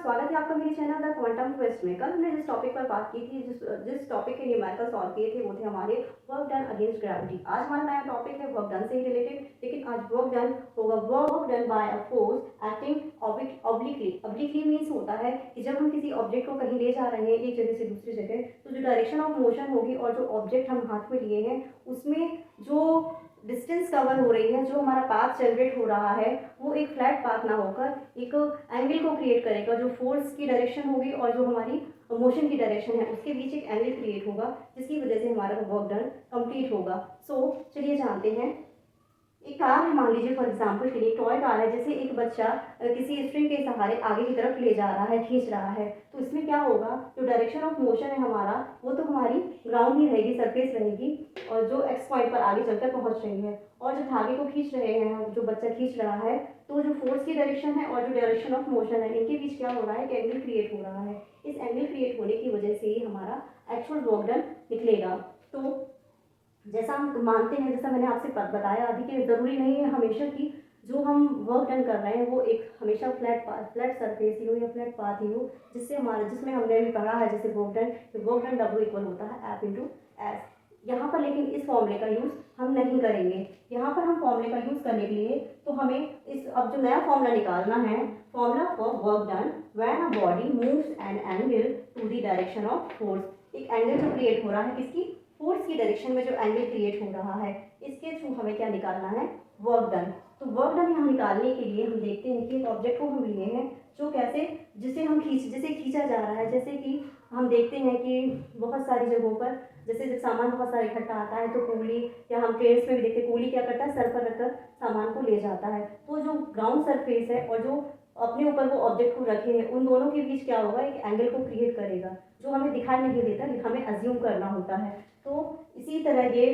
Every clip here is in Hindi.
स्वागत है आपका मेरे चैनल द क्वांटम क्वेस्ट में। कल हमने जिस टॉपिक पर बात की थी, जिस टॉपिक के न्यूमेरिकल सॉल्व किए थे, वो थे हमारे वर्क डन अगेंस्ट ग्रेविटी। आज हमारा नया टॉपिक है वर्क डन से ही रिलेटेड, लेकिन आज वर्क डन होगा work done by a force acting obliquely. Obliquely means होता है कि जब हम किसी ऑब्जेक्ट को कहीं ले जा रहे हैं एक जगह से दूसरी जगह, तो जो डायरेक्शन ऑफ मोशन होगी और जो ऑब्जेक्ट हम हाथ में लिए हैं उसमें जो डिस्टेंस कवर हो रही है, जो हमारा पाथ जनरेट हो रहा है, वो एक फ्लैट पाथ ना होकर एक एंगल को क्रिएट करेगा। जो फोर्स की डायरेक्शन होगी और जो हमारी मोशन की डायरेक्शन है उसके बीच एक एंगल क्रिएट होगा, जिसकी वजह से हमारा वर्क डन कंप्लीट होगा। चलिए जानते हैं। एक कार है, मान लीजिए फॉर एग्जाम्पल के लिए टॉय कार है, जैसे एक बच्चा किसी स्ट्रिंग के सहारे आगे की तरफ ले जा रहा है, खींच रहा है, तो इसमें क्या होगा, जो डायरेक्शन ऑफ मोशन है हमारा, वो तो हमारी ग्राउंड ही रहेगी, सरफेस रहेगी, और जो एक्स पॉइंट पर आगे चलकर पहुंच रही है, और जो धागे को खींच रहे हैं, जो बच्चा खींच रहा है, तो जो फोर्स की डायरेक्शन है और जो डायरेक्शन ऑफ मोशन है, इनके बीच क्या हो रहा है, एक एंगल क्रिएट हो रहा है। इस एंगल क्रिएट होने की वजह से ही हमारा एक्चुअल वर्क डन निकलेगा। तो जैसा हम मानते हैं, जैसा मैंने आपसे बताया अभी, कि ज़रूरी नहीं है हमेशा कि जो हम वर्क डन कर रहे हैं वो एक हमेशा फ्लैट सरफेस ही हो या फ्लैट पाथ ही हो, जिसमें हमने भी पढ़ा है, जैसे वर्क डन W इक्वल होता है F इंटू एस। यहाँ पर लेकिन इस फॉर्मूले का यूज़ हम नहीं करेंगे। यहाँ पर हम फॉर्मूले का यूज़ करने के लिए तो हमें अब जो नया फॉर्मूला निकालना है, formula for work done when a body moves an angle to the direction of force. एक एंगल जो क्रिएट हो रहा है, किसकी, फोर्स की डायरेक्शन में जो एंगल क्रिएट हो रहा है, इसके थ्रू हमें क्या निकालना है, वर्क डन। तो वर्क डन हम निकालने के लिए हम देखते हैं कि एक ऑब्जेक्ट को हम लिए हैं, जो जैसे खींचा जा रहा है, जैसे कि हम देखते हैं कि बहुत सारी जगहों पर, जैसे जब सामान बहुत सारा इकट्ठा आता है तो कूली, या हम ट्रेन में भी देखते हैं कूली क्या करता है, सर पर रखकर सामान को ले जाता है। तो जो ग्राउंड सरफेस है और जो अपने ऊपर वो ऑब्जेक्ट को रखे हैं, उन दोनों के बीच क्या होगा, एक एंगल को क्रिएट करेगा, जो हमें दिखाई नहीं देता, हमें अज्यूम करना होता है। तो इसी तरह ये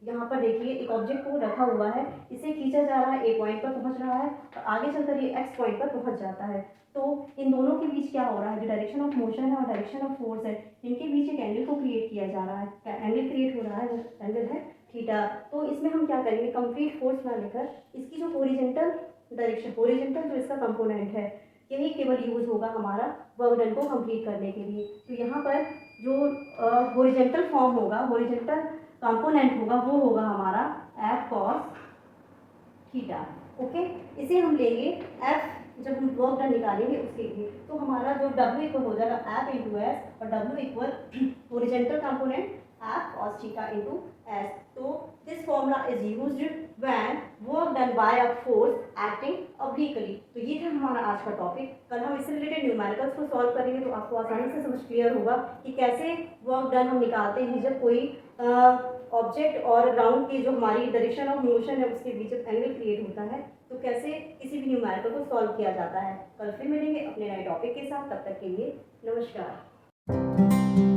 यहाँ पर देखिए, एक ऑब्जेक्ट को रखा हुआ है, इसे खींचा जा रहा है, ए पॉइंट पर पहुँच रहा है और आगे चलकर ये एक्स पॉइंट पर पहुँच जाता है। तो इन दोनों के बीच क्या हो रहा है, जो डायरेक्शन ऑफ मोशन है और डायरेक्शन ऑफ फोर्स है, इनके बीच एक एंगल को क्रिएट किया जा रहा है। एंगल क्रिएट हो रहा है, वो एंगल है थीटा। तो इसमें हम क्या करेंगे, कंप्लीट फोर्स ना लेकर इसकी जो हॉरिजॉन्टल जो इसका कंपोनेंट है, यही केवल यूज होगा हमारा वर्क डन को कंप्लीट करने के लिए। तो यहाँ पर जो हॉरिजॉन्टल फॉर्म होगा, हॉरिजॉन्टल कंपोनेंट होगा, वो होगा हमारा एफ कॉस थीटा। ओके, इसे हम लेंगे एफ, जब हम वर्क डन निकालेंगे उसके लिए, तो हमारा जो W इक्वल हो जाएगा एफ इंटू एस, और W equal horizontal component F cos theta into S. तो this formula is used when work done by a force acting obliquely. तो ये था हमारा आज का टॉपिक। कल हम इससे रिलेटेड न्यूमेरिकल्स को सॉल्व करेंगे, तो आपको आसानी से समझ क्लियर होगा कि कैसे वर्क डन हम निकालते हैं जब कोई ऑब्जेक्ट और ग्राउंड की जो हमारी डायरेक्शन ऑफ मोशन है उसके बीच एंगल क्रिएट होता है, तो कैसे किसी भी न्यूमेरिकल को सॉल्व किया जाता है। कल फिर मिलेंगे अपने नए टॉपिक के साथ, तब तक के लिए नमस्कार।